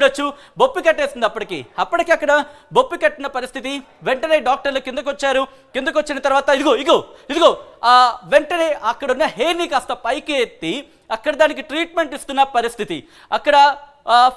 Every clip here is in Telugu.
చూడొచ్చు బొప్పి కట్టేస్తుంది అప్పటికి అక్కడ బొప్పి కట్టిన పరిస్థితి. వెంటనే డాక్టర్లు కిందకు వచ్చిన తర్వాత ఇదిగో వెంటనే అక్కడున్న హెయిర్ని కాస్త పైకి ఎత్తి అక్కడ దానికి ట్రీట్మెంట్ ఇస్తున్న పరిస్థితి. అక్కడ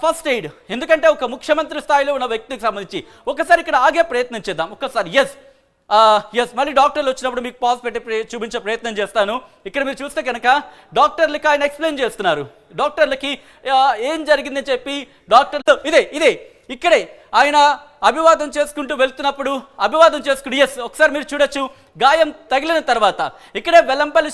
ఫస్ట్ ఎయిడ్, ఎందుకంటే ఒక ముఖ్యమంత్రి స్థాయిలో ఉన్న వ్యక్తికి సంబంధించి ఒకసారి ఇక్కడ ఆగే ప్రయత్నం చేద్దాం. ఒక్కసారి ఎస్ మళ్ళీ డాక్టర్లు వచ్చినప్పుడు మీకు పాజ్ పెట్టి చూపించే ప్రయత్నం చేస్తాను. ఇక్కడ మీరు చూస్తే కనుక డాక్టర్లకి ఆయన ఎక్స్ప్లెయిన్ చేస్తున్నారు. డాక్టర్లకి ఏం జరిగిందని చెప్పి డాక్టర్లు ఇదే ఇక్కడే ఆయన అభివాదం చేసుకుంటూ వెళ్తున్నప్పుడు ఒకసారి మీరు చూడొచ్చు. గాయం తగిలిన తర్వాత ఇక్కడే వెల్లంపల్లి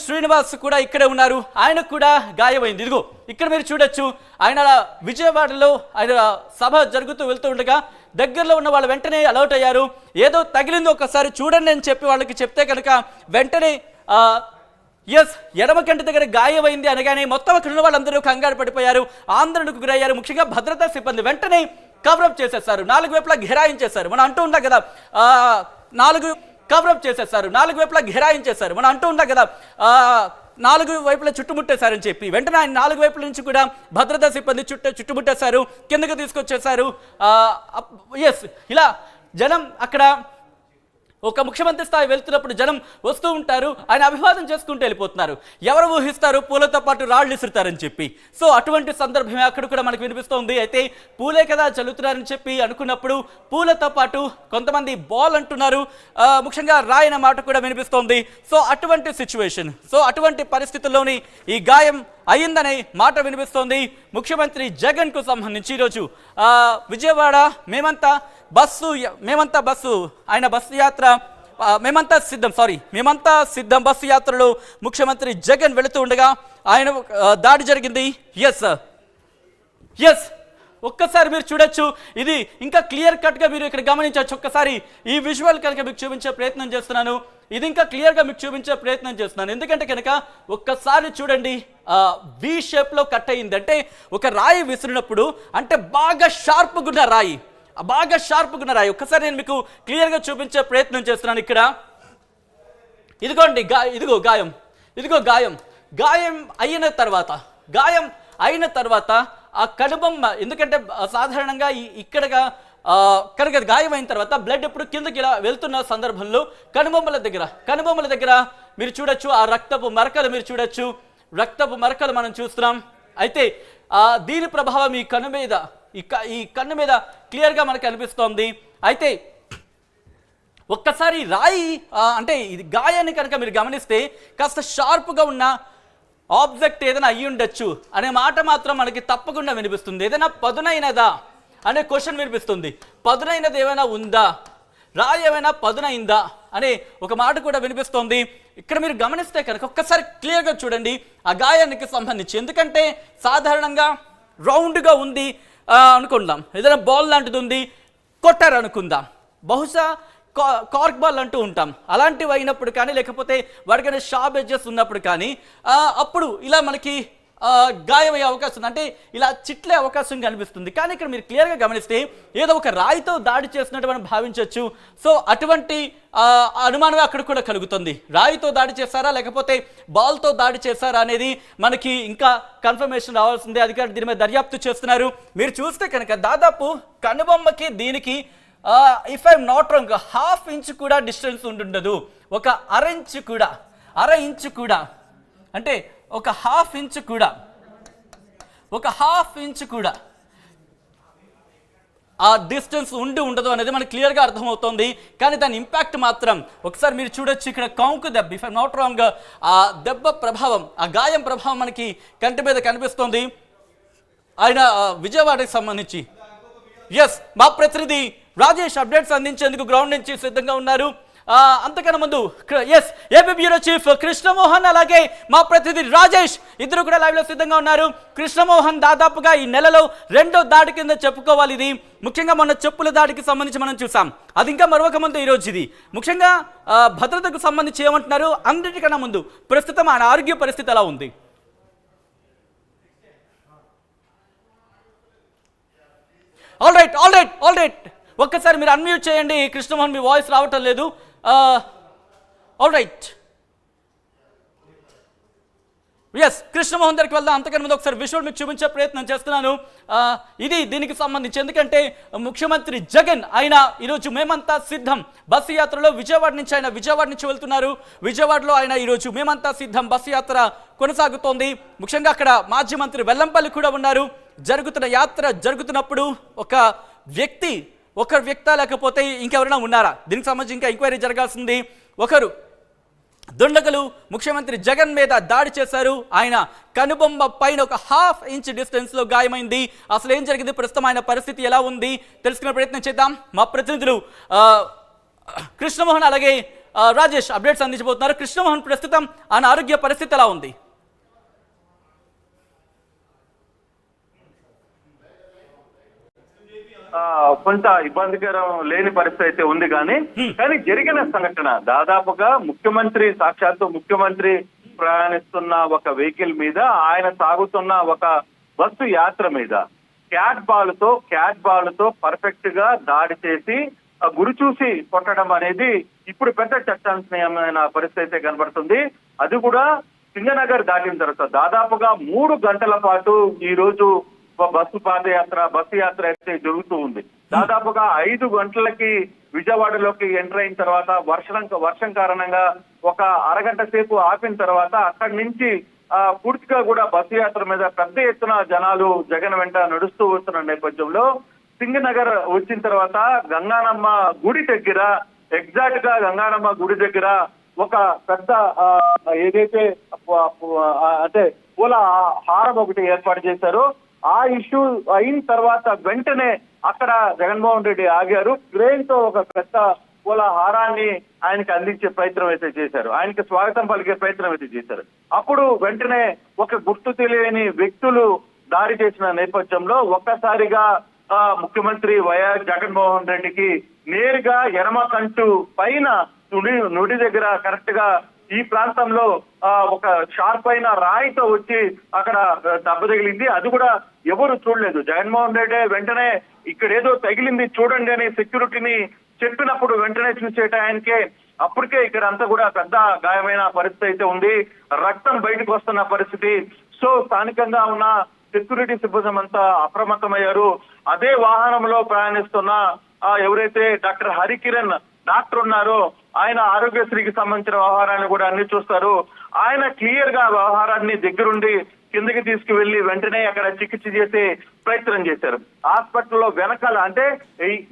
శ్రీనివాస్ కూడా ఇక్కడే ఉన్నారు. ఆయనకు కూడా గాయమైంది. ఇదిగో ఇక్కడ మీరు చూడొచ్చు. ఆయన విజయవాడలో ఆయన సభ జరుగుతూ వెళ్తూ ఉండగా దగ్గరలో ఉన్న వాళ్ళు వెంటనే అలర్ట్ అయ్యారు. ఏదో తగిలింది ఒకసారి చూడండి అని చెప్పి వాళ్ళకి చెప్తే కనుక వెంటనే ఎడమ కంటి దగ్గర గాయమైంది అనగానే మొత్తం అక్కడ ఉన్న వాళ్ళందరూ కంగారు పడిపోయారు, ఆందోళనకు గురయ్యారు. ముఖ్యంగా భద్రతా సిబ్బంది వెంటనే కవరప్ చేసేస్తారు, 4 వైపులా ఘెరాయించేశారు. మనం అంటూ ఉన్నాం కదా 4 వైపులా చుట్టుముట్టేశారని చెప్పి వెంటనే ఆయన 4 వైపుల నుంచి కూడా భద్రతా సిబ్బంది చుట్టుముట్టేశారు, కిందకు తీసుకొచ్చేశారు. ఇలా జనం అక్కడ ఒక ముఖ్యమంత్రి స్థాయి వెళ్తున్నప్పుడు జనం వస్తూ ఉంటారు, ఆయన అభివాదం చేసుకుంటూ వెళ్ళిపోతున్నారు. ఎవరు ఊహిస్తారు పూలతో పాటు రాళ్ళు ఇసురుతారని చెప్పి. సో అటువంటి సందర్భమే అక్కడ కూడా మనకు వినిపిస్తోంది. అయితే పూలే కదా చల్లుతున్నారని చెప్పి అనుకున్నప్పుడు పూలతో పాటు కొంతమంది బాల్ అంటున్నారు, ముఖ్యంగా రాయన మాట కూడా వినిపిస్తోంది. సో అటువంటి సిచ్యువేషన్, అటువంటి పరిస్థితుల్లోని ఈ గాయం అయిందనే మాట వినిపిస్తోంది. ముఖ్యమంత్రి జగన్ కు సంబంధించి ఈరోజు విజయవాడ మేమంతా సిద్ధం బస్సు యాత్రలో ముఖ్యమంత్రి జగన్ వెళుతూ ఉండగా ఆయన దాడి జరిగింది. ఒక్కసారి మీరు చూడొచ్చు. ఇది ఇంకా క్లియర్ కట్గా మీరు ఇక్కడ గమనించవచ్చు. ఒక్కసారి ఈ విజువల్ కనుక మీకు చూపించే ప్రయత్నం చేస్తున్నాను. ఎందుకంటే కనుక ఒక్కసారి చూడండి, వి షేప్లో కట్ అయింది. అంటే ఒక రాయి విసిరినప్పుడు అంటే బాగా షార్ప్గా ఉన్న రాయి. ఒక్కసారి నేను మీకు క్లియర్గా చూపించే ప్రయత్నం చేస్తున్నాను. ఇక్కడ ఇదిగో గాయం అయిన తర్వాత ఆ కనుబొమ్మ, ఎందుకంటే సాధారణంగా ఇక్కడగా కనుక గాయం అయిన తర్వాత బ్లడ్ ఎప్పుడు కిందకి ఇలా వెళ్తున్న సందర్భంలో కనుబొమ్మల దగ్గర మీరు చూడొచ్చు ఆ రక్తపు మరకలు మనం చూస్తున్నాం. అయితే దీని ప్రభావం ఈ కన్ను మీద క్లియర్గా మనకు అనిపిస్తోంది. అయితే ఒక్కసారి రాయి అంటే ఇది గాయాన్ని కనుక మీరు గమనిస్తే కాస్త షార్ప్గా ఉన్న ఆబ్జెక్ట్ ఏదైనా అయ్యి ఉండొచ్చు అనే మాట మాత్రం మనకి తప్పకుండా వినిపిస్తుంది. ఏదైనా పదునైనదా అనే క్వశ్చన్ వినిపిస్తుంది. పదునైనది ఏమైనా ఉందా, రాయి ఏమైనా పదునైందా అనే ఒక మాట కూడా వినిపిస్తోంది. ఇక్కడ మీరు గమనిస్తే కనుక ఒక్కసారి క్లియర్గా చూడండి ఆ గాయానికి సంబంధించి. ఎందుకంటే సాధారణంగా రౌండ్గా ఉంది అనుకుందాం, ఏదైనా బాల్ లాంటిది ఉంది కొట్టారు అనుకుందాం, బహుశా కార్క్ బాల్ అంటూ ఉంటాం, అలాంటివి అయినప్పుడు కానీ లేకపోతే వాడికైనా షార్ప్ ఎడ్జెస్ ఉన్నప్పుడు కానీ అప్పుడు ఇలా మనకి గాయమయ్యే అవకాశం ఉంది, అంటే ఇలా చిట్లే అవకాశం కనిపిస్తుంది. కానీ ఇక్కడ మీరు క్లియర్గా గమనిస్తే ఏదో ఒక రాయితో దాడి చేసినట్టు మనం భావించవచ్చు. సో అటువంటి అనుమానమే అక్కడ కూడా కలుగుతుంది. రాయితో దాడి చేశారా లేకపోతే బాల్తో దాడి చేశారా అనేది మనకి ఇంకా కన్ఫర్మేషన్ రావాల్సిందే. అధికారులు దీని మీద దర్యాప్తు చేస్తున్నారు. మీరు చూస్తే కనుక దాదాపు కనుబొమ్మకి దీనికి if I'm not wrong ½ inch కూడా డిస్టెన్స్ ఉంటుండదు. ఒక అర ఇంచు కూడా అంటే ఒక ½ ఇంచ్ కూడా ఆ డిస్టెన్స్ ఉండదు అనేది మనకు క్లియర్గా అర్థమవుతుంది. కానీ దాని ఇంపాక్ట్ మాత్రం ఒకసారి మీరు చూడొచ్చు. ఇక్కడ కాంకు దెబ్బ, ఇఫ్ ఐఎమ్ నాట్ రాంగ్ ఆ దెబ్బ ప్రభావం, ఆ గాయం ప్రభావం మనకి కంటి మీద కనిపిస్తుంది. ఆయన విజయవాడకి సంబంధించి మా ప్రతినిధి రాజేష్ అప్డేట్స్ అందించేందుకు గ్రౌండ్ నుంచి సిద్ధంగా ఉన్నారు. అంతకన్నా ముందు ఏపీ బ్యూరో చీఫ్ కృష్ణమోహన్ అలాగే మా ప్రతినిధి రాజేష్ ఇద్దరు కూడా లైవ్ లో సిద్ధంగా ఉన్నారు. కృష్ణమోహన్, దాదాపుగా ఈ నెలలో 2వ దాడి కింద చెప్పుకోవాలి ఇది. ముఖ్యంగా మొన్న చెప్పుల దాడికి సంబంధించి మనం చూసాం, అది ఇంకా మరొక ముందు ఈరోజు ఇది. ముఖ్యంగా భద్రతకు సంబంధించి ఏమంటున్నారు, అన్నిటికన్నా ముందు ప్రస్తుతం ఆయన ఆరోగ్య పరిస్థితి ఎలా ఉంది? ఆల్ రైట్ ఒక్కసారి మీరు అన్మ్యూట్ చేయండి కృష్ణమోహన్, మీ వాయిస్ రావటం లేదు. ఆల్ రైట్ ఎస్ కృష్ణమోహన్ దగ్గరికి వెళ్దాం. అంతకన్నా ముందు ఒకసారి విజువల్ మీకు చూపించే ప్రయత్నం చేస్తున్నాను. ఇది దీనికి సంబంధించి, ఎందుకంటే ముఖ్యమంత్రి జగన్ ఆయన ఈరోజు మేమంతా సిద్ధం బస్సు యాత్రలో విజయవాడ నుంచి వెళ్తున్నారు. విజయవాడలో ఆయన ఈరోజు మేమంతా సిద్ధం బస్సు యాత్ర కొనసాగుతోంది. ముఖ్యంగా అక్కడ మాజీ మంత్రి వెల్లంపల్లి కూడా ఉన్నారు. జరుగుతున్న యాత్ర జరుగుతున్నప్పుడు ఒక వ్యక్తి లేకపోతే ఇంకెవరైనా ఉన్నారా, దీనికి సంబంధించి ఇంకా ఎంక్వైరీ జరగాల్సింది. ఒకరు దుండగులు ముఖ్యమంత్రి జగన్ మీద దాడి చేశారు. ఆయన కనుబొమ్మ పైన ఒక ½ ఇంచ్ డిస్టెన్స్ లో గాయమైంది. అసలు ఏం జరిగింది, ప్రస్తుతం ఆయన పరిస్థితి ఎలా ఉంది తెలుసుకునే ప్రయత్నం చేద్దాం. మా ప్రతినిధులు కృష్ణమోహన్ అలాగే రాజేష్ అప్డేట్స్ అందించబోతున్నారు. కృష్ణమోహన్, ప్రస్తుతం ఆయన ఆరోగ్య పరిస్థితి ఎలా ఉంది? కొంత ఇబ్బందికరం లేని పరిస్థితి అయితే ఉంది కానీ జరిగిన సంఘటన దాదాపుగా సాక్షాత్తు ముఖ్యమంత్రి ప్రయాణిస్తున్న ఒక వెహికల్ మీద, ఆయన సాగుతున్న ఒక బస్సు యాత్ర మీద క్యాట్ బాల్ తో పర్ఫెక్ట్ గా దాడి చేసి గురి చూసి కొట్టడం అనేది ఇప్పుడు పెద్ద చర్చనీయమైన పరిస్థితి అయితే కనబడుతుంది. అది కూడా సింగనగర్ దాటిన తర్వాత దాదాపుగా 3 గంటల పాటు ఈ రోజు బస్సు యాత్ర అయితే జరుగుతూ ఉంది. దాదాపుగా 5 గంటలకి విజయవాడలోకి ఎంటర్ అయిన తర్వాత వర్షం కారణంగా ఒక అరగంట సేపు ఆపిన తర్వాత అక్కడి నుంచి పూర్తిగా కూడా బస్సు యాత్ర మీద పెద్ద ఎత్తున జనాలు జగన్ వెంట నడుస్తూ వస్తున్న నేపథ్యంలో సింగనగర్ వచ్చిన తర్వాత గంగానమ్మ గుడి దగ్గర, ఎగ్జాక్ట్ గా గంగానమ్మ గుడి దగ్గర ఒక పెద్ద ఏదైతే అంటే పూల హారం ఒకటి ఏర్పాటు చేశారో, ఆ ఇష్యూ అయిన తర్వాత వెంటనే అక్కడ జగన్మోహన్ రెడ్డి ఆగారు. క్రేన్ తో ఒక పెద్ద పూల హారాన్ని ఆయనకి అందించే ప్రయత్నం అయితే చేశారు. ఆయనకి స్వాగతం పలికే ప్రయత్నం అయితే చేశారు. అప్పుడు వెంటనే ఒక గుర్తు తెలియని వ్యక్తులు దాడి చేసిన నేపథ్యంలో ఒక్కసారిగా ముఖ్యమంత్రి వైఎస్ జగన్మోహన్ రెడ్డికి నేరుగా ఎడమ కంటు పైన నుడి దగ్గర కరెక్ట్ గా ఈ ప్రాంతంలో ఒక షార్ప్ అయిన రాయితో వచ్చి అక్కడ దెబ్బ తగిలింది. అది కూడా ఎవరు చూడలేదు. జగన్మోహన్ రెడ్డి వెంటనే ఇక్కడ ఏదో తగిలింది చూడండి అని సెక్యూరిటీని చెప్పినప్పుడు వెంటనే చూసేటాయనికే అప్పటికే ఇక్కడ అంతా కూడా పెద్ద గాయమైన పరిస్థితి అయితే ఉంది. రక్తం బయటకు వస్తున్న పరిస్థితి. సో స్థానికంగా ఉన్న సెక్యూరిటీ సిబ్బంది అంతా అప్రమత్తమయ్యారు. అదే వాహనంలో ప్రయాణిస్తున్న ఎవరైతే డాక్టర్ హరికిరణ్ డాక్టర్ ఉన్నారో ఆయన ఆరోగ్యశ్రీకి సంబంధించిన వ్యవహారాన్ని కూడా అన్ని చూస్తారు. ఆయన క్లియర్ గా వ్యవహారాన్ని దగ్గరుండి కిందకి తీసుకువెళ్లి వెంటనే అక్కడ చికిత్స చేసే ప్రయత్నం చేశారు. హాస్పిటల్లో వెనకాల అంటే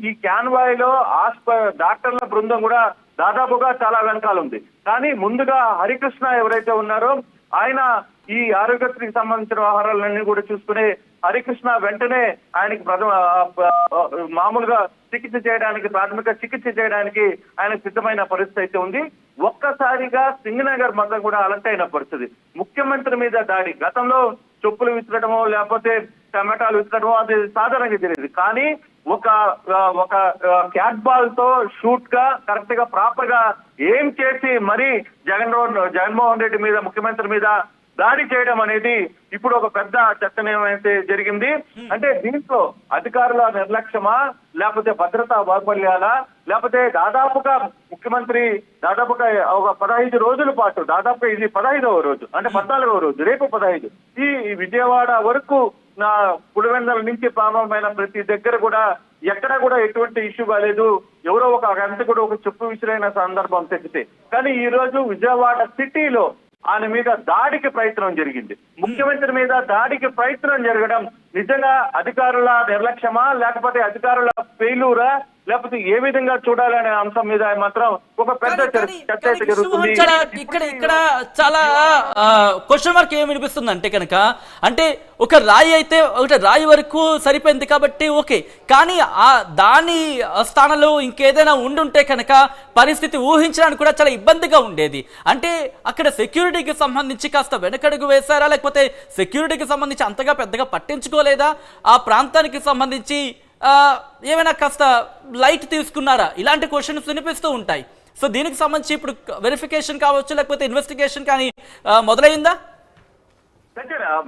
ఈ క్యాన్వాయ్లో డాక్టర్ల బృందం కూడా దాదాపుగా చాలా వెనకాల ఉంది. కానీ ముందుగా హరికృష్ణ ఎవరైతే ఉన్నారో ఆయన ఈ ఆరోగ్యశ్రీకి సంబంధించిన వ్యవహారాలన్నీ కూడా చూసుకునే హరికృష్ణ వెంటనే ఆయనకి మామూలుగా ప్రాథమిక చికిత్స చేయడానికి ఆయన సిద్ధమైన పరిస్థితి అయితే ఉంది. ఒక్కసారిగా సింగనగర్ మొత్తం కూడా అలర్ట్ అయిన పరిస్థితి. ముఖ్యమంత్రి మీద దాడి, గతంలో చెప్పులు విసరడమో లేకపోతే టమాటాలు విసరడమో అది సాధారణంగా జరిగింది. కానీ ఒక క్యాట్ బాల్ తో షూట్ గా కరెక్ట్ గా ప్రాపర్ గా ఏం చేసి మరి జగన్మోహన్ రెడ్డి మీద, ముఖ్యమంత్రి మీద దాడి చేయడం అనేది ఇప్పుడు ఒక పెద్ద చర్చనీయమైతే జరిగింది. అంటే దీంట్లో అధికారుల నిర్లక్ష్యమా, లేకపోతే భద్రతా వైఫల్యాలా, లేకపోతే దాదాపుగా ముఖ్యమంత్రి ఒక 15 రోజుల పాటు, దాదాపుగా ఇది 15వ రోజు, అంటే 14వ రోజు, రేపు 15 ఈ విజయవాడ వరకు పులివెందుల నుంచి ప్రారంభమైన ప్రతి దగ్గర కూడా ఎక్కడా కూడా ఎటువంటి ఇష్యూ కాలేదు. ఎవరో ఒక గంటకుడు ఒక చెప్పు విసిరైన సందర్భం తెచ్చితే, కానీ ఈ రోజు విజయవాడ సిటీలో ఆయన మీద దాడికి ప్రయత్నం జరిగింది. ముఖ్యమంత్రి మీద దాడికి ప్రయత్నం జరగడం నిజంగా అధికారుల నిర్లక్ష్యమా, లేకపోతే అధికారుల ఫెయిల్యూరా, లేకపోతే ఏ విధంగా చూడాలనే అంశం మీద మాత్రం ఒక పెద్ద చర్చ అయితే జరుగుతుంది. ఇక్కడ చాలా క్వశ్చన్ మార్క్ ఏమి వినిపిస్తుంది అంటే కనుక, అంటే ఒక రాయి వరకు సరిపోయింది కాబట్టి ఓకే, కానీ దాని స్థానంలో ఇంకేదైనా ఉండుంటే కనుక పరిస్థితి ఊహించడానికి కూడా చాలా ఇబ్బందిగా ఉండేది. అంటే అక్కడ సెక్యూరిటీకి సంబంధించి కాస్త వెనకడుగు వేశారా, లేకపోతే సెక్యూరిటీకి సంబంధించి అంతగా పెద్దగా పట్టించుకోలేదా, ఆ ప్రాంతానికి సంబంధించి ఏమైనా కాస్త లైట్ తీసుకున్నారా, ఇలాంటి క్వశ్చన్స్ వినిపిస్తూ ఉంటాయి. సో దీనికి సంబంధించి ఇప్పుడు వెరిఫికేషన్ కావచ్చు, లేకపోతే ఇన్వెస్టిగేషన్ కానీ మొదలైందా?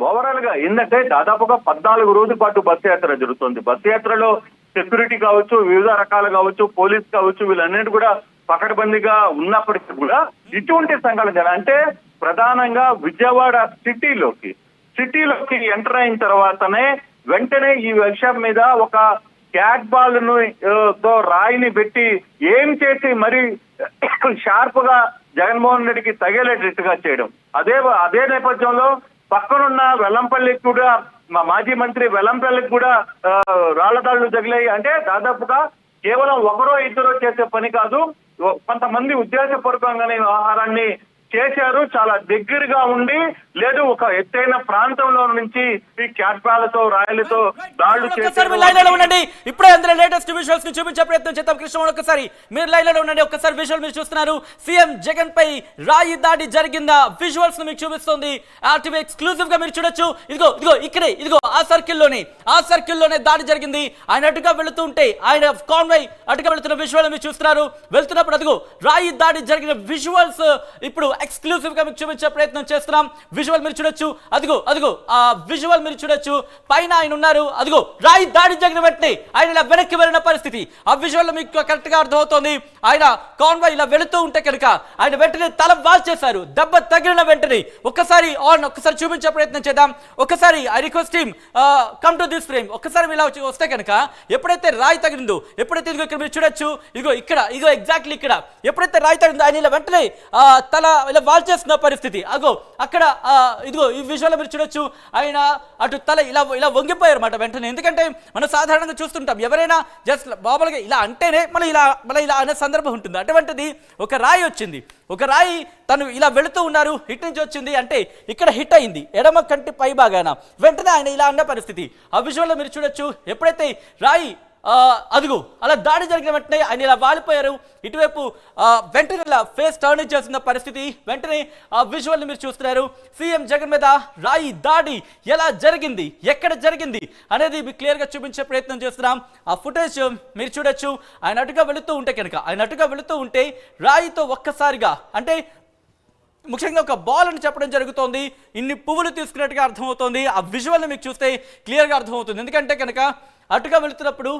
ఓవరాల్ గా ఏంటంటే దాదాపుగా 14 రోజుల పాటు బస్సు యాత్ర జరుగుతుంది. బస్సు యాత్రలో సెక్యూరిటీ కావచ్చు, వివిధ రకాలు కావచ్చు, పోలీస్ కావచ్చు, వీళ్ళన్నిటి కూడా పకడ్బందీగా ఉన్నప్పటికీ కూడా ఇటువంటి సంఘటన అంటే ప్రధానంగా విజయవాడ సిటీలోకి ఎంటర్ అయిన తర్వాతనే వెంటనే ఈ వర్క్షాప్ మీద ఒక క్యాట్ బాల్ ను తో రాయిని పెట్టి ఏం చేసి మరి షార్ప్ గా జగన్మోహన్ రెడ్డికి తగేలేటట్టుగా చేయడం. అదే నేపథ్యంలో పక్కనున్న వెల్లంపల్లికి కూడా మా మాజీ మంత్రి వెల్లంపల్లికి కూడా రాళ్లదాళ్లు తగిలాయి. అంటే దాదాపుగా కేవలం ఒకరో ఇద్దరో చేసే పని కాదు, కొంతమంది ఉద్దేశపూర్వకంగానే వ్యవహారాన్ని చేశారు. చాలా దగ్గరగా ఉండి లేదు ఒక ఎత్తైన ప్రాంతంలో నుంచి ఈ క్యాట్పాలతో రాయలతో దాడులు చేశారు. ఉండండి, ఇప్పుడే అందులో లేటెస్ట్ విజువల్స్ ని చూపించే ప్రయత్నం చేద్దాం. కృష్ణ ఒక్కసారి మీరు లైన్ లో ఉండండి. ఒక్కసారి విజువల్ మీరు చూస్తున్నారు. సీఎం జగన్ పై రాయి దాడి జరిగిందా విజువల్స్ ను మీకు చూపిస్తుంది ఆర్టీవీ ఎక్స్క్లూజివ్ గా మీరు చూడొచ్చు. ఇదిగో ఇక్కడే ఆ సర్కిల్లోనే దాడి జరిగింది. ఆయన అటుగా వెళుతూ ఉంటే ఆయన కాన్వాయ్ అటుగా వెళుతున్న విజువల్ మీరు చూస్తున్నారు. వెళ్తున్నప్పుడు అదిగో రాయి దాడి జరిగిన విజువల్స్ ఇప్పుడు ఎక్స్క్లూజివ్ గా మీకు చూపించే ప్రయత్నం చేస్తున్నాం. విజువల్ మీరు చూడొచ్చు. అదిగో ఆ విజువల్ మీరు చూడొచ్చు. పైన ఆయన ఉన్నారు. అదిగో రాయి దాడి జరిగిన వెంటనే ఆయన ఇలా వెనక్కి వెళ్ళిన పరిస్థితి ఆ విజువల్ లో మీకు కరెక్ట్ గా అర్థమవుతోంది. ఆయన కాన్వాయ్ ఇలా వెళుతూ ఉంటే కనుక ఆయన వెంటనే తల వాల్చేశారు. దెబ్బ తగిలిన వెంటనే ఒక్కసారి చూపించే ప్రయత్నం చేద్దాం. ఒక్కసారి I request him come to this frame. ఒక్కసారి ఇలా వస్తే కనుక ఎప్పుడైతే రాయి తగిలిందో, ఎప్పుడైతే ఇదిగో ఇక్కడ మీరు చూడొచ్చు. ఇదిగో ఎగ్జాక్ట్లీ ఇక్కడ ఎప్పుడైతే రాయి తగిలిందో ఆయన ఇలా వెంటనే తల ఇలా వాల్చేస్తున్న పరిస్థితి. అక్కడ ఇదిగో ఈ విజువల్ మీరు చూడొచ్చు. ఆయన అటు తల ఇలా వంగిపోయారు అన్నమాట వెంటనే. ఎందుకంటే మనం సాధారణంగా చూస్తుంటాం ఎవరైనా జస్ట్ మామూలుగా ఇలా అంటేనే మళ్ళీ ఇలా అనే సందర్భం ఉంటుంది. అటువంటిది ఒక రాయి వచ్చింది. ఒక రాయి తను ఇలా వెళుతూ ఉన్నారు, హిట్ నుంచి వచ్చింది అంటే ఇక్కడ హిట్ అయింది ఎడమ కంటి పై భాగాన. వెంటనే ఆయన ఇలా అన్న పరిస్థితి ఆ విజువల్లో మీరు చూడొచ్చు. ఎప్పుడైతే రాయి అదిగో అలా దాడి జరిగిన వెంటనే ఆయన ఇలా వాలిపోయారు. ఇటువైపు వెంటనే ఇలా ఫేస్ టర్న్ చేస్తున్న పరిస్థితి. వెంటనే ఆ విజువల్ని మీరు చూస్తున్నారు. సీఎం జగన్ మీద రాయి దాడి ఎలా జరిగింది, ఎక్కడ జరిగింది అనేది మీకు క్లియర్గా చూపించే ప్రయత్నం చేస్తున్నాం. ఆ ఫుటేజ్ మీరు చూడొచ్చు. ఆయన అటుగా వెళుతూ ఉంటే రాయితో ఒక్కసారిగా అంటే ముఖ్యంగా ఒక బాల్ అని చెప్పడం జరుగుతోంది. ఇన్ని పువ్వులు తీసుకున్నట్టుగా అర్థమవుతోంది. ఆ విజువల్ని మీకు చూస్తే క్లియర్గా అర్థమవుతుంది. ఎందుకంటే కనుక అటుగా వెళుతున్నప్పుడు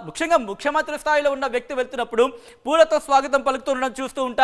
ముఖ్యంగా ముఖ్యమంత్రి స్థాయిలో ఉన్న వ్యక్తి వెళ్తున్నప్పుడు పూలతో స్వాగతం పలుకుతూ ఉండడం చూస్తూ ఉంటాం.